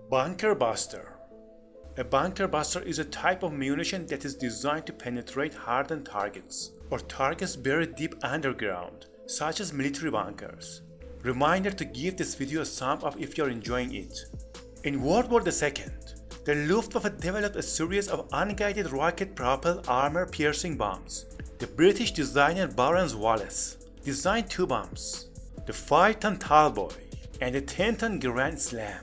Bunker buster. A bunker buster is a type of munition that is designed to penetrate hardened targets or targets buried deep underground, such as military bunkers. Reminder to give this video a thumb up if you're enjoying it. In World War II, the Luftwaffe developed a series of unguided rocket-propelled armor-piercing bombs. The British designer Barnes Wallis designed two bombs, the 5-ton Tallboy and the 10-ton Grand Slam.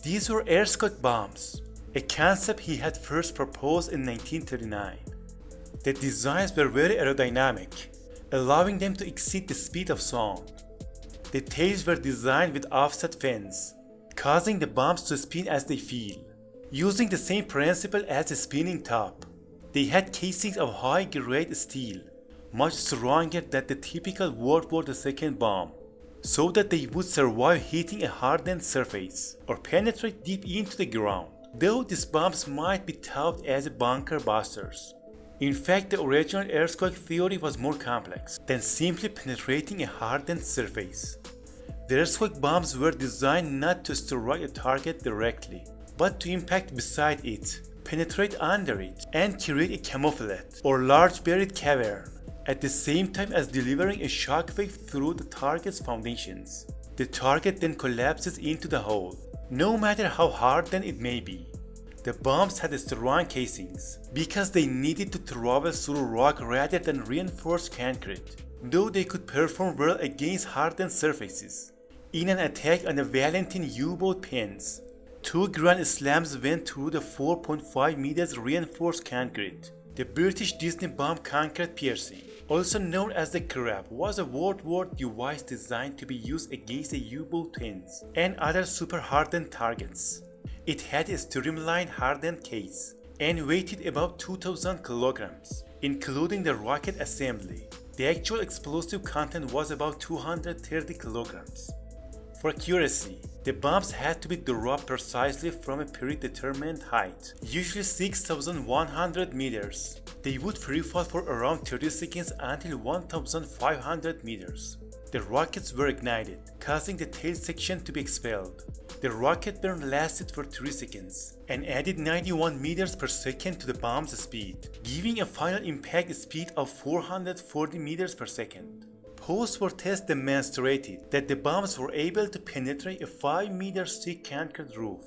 These were air-scud bombs, a concept he had first proposed in 1939. The designs were very aerodynamic, allowing them to exceed the speed of sound. The tails were designed with offset fins, causing the bombs to spin as they fell, using the same principle as the spinning top. They had casings of high-grade steel, much stronger than the typical World War II bomb, so that they would survive hitting a hardened surface or penetrate deep into the ground, though these bombs might be thought as bunker busters. In fact, the original earthquake theory was more complex than simply penetrating a hardened surface. The earthquake bombs were designed not to strike a target directly, but to impact beside it, penetrate under it, and create a camouflage or large buried cavern, at the same time as delivering a shockwave through the target's foundations. The target then collapses into the hole, no matter how hardened it may be. The bombs had strong casings because they needed to travel through rock rather than reinforced concrete, though they could perform well against hardened surfaces. In an attack on the Valentine U-boat pens, 2 Grand Slams went through the 4.5 meters reinforced concrete. The British Disney bomb concrete piercing, also known as the Crab, was a World War device designed to be used against the U-boat pens and other super hardened targets. It had a streamlined hardened case and weighed about 2,000 kilograms, including the rocket assembly. The actual explosive content was about 230 kilograms. For accuracy, the bombs had to be dropped precisely from a predetermined height, usually 6,100 meters. They would freefall for around 30 seconds until 1,500 meters. The rockets were ignited, causing the tail section to be expelled. The rocket burn lasted for 3 seconds and added 91 meters per second to the bomb's speed, giving a final impact speed of 440 meters per second. Post-war tests demonstrated that the bombs were able to penetrate a 5-meter thick concrete roof.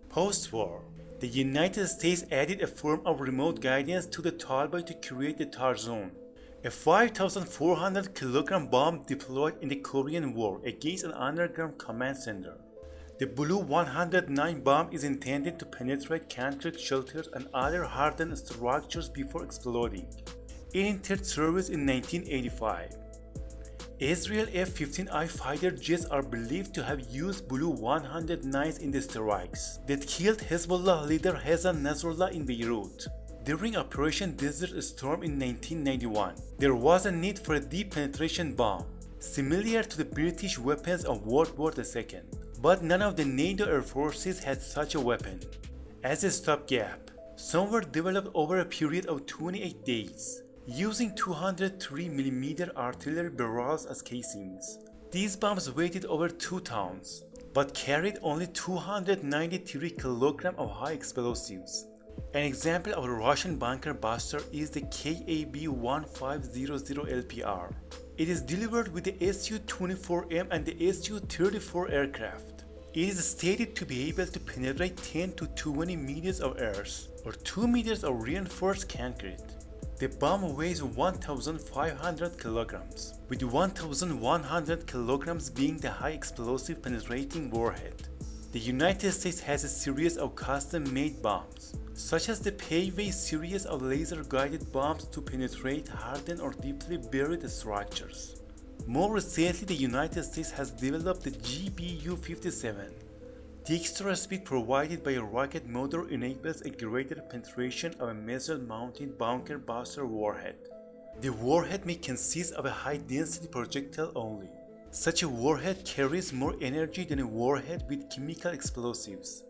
Post-war, the United States added a form of remote guidance to the Tallboy to create the Tar Zone, a 5,400 kilogram bomb deployed in the Korean War against an underground command center. The Blue 109 bomb is intended to penetrate concrete shelters and other hardened structures before exploding. It entered service in 1985. Israel F-15I fighter jets are believed to have used Blue 109s in the strikes that killed Hezbollah leader Hassan Nasrallah in Beirut. During Operation Desert Storm in 1991, there was a need for a deep penetration bomb, similar to the British weapons of World War II, but none of the NATO air forces had such a weapon. As a stopgap, some were developed over a period of 28 days. Using 203mm artillery barrels as casings. These bombs weighed over 2 tons, but carried only 293 kilograms of high explosives. An example of a Russian bunker buster is the KAB-1500 LPR. It is delivered with the Su-24M and the Su-34 aircraft. It is stated to be able to penetrate 10 to 20 meters of earth or 2 meters of reinforced concrete. The bomb weighs 1,500 kilograms, with 1,100 kilograms being the high explosive penetrating warhead. The United States has a series of custom-made bombs, such as the Payway series of laser-guided bombs to penetrate hardened or deeply buried structures. More recently, the United States has developed the GBU-57. The extra speed provided by a rocket motor enables a greater penetration of a missile-mounted bunker buster warhead. The warhead may consist of a high-density projectile only. Such a warhead carries more energy than a warhead with chemical explosives.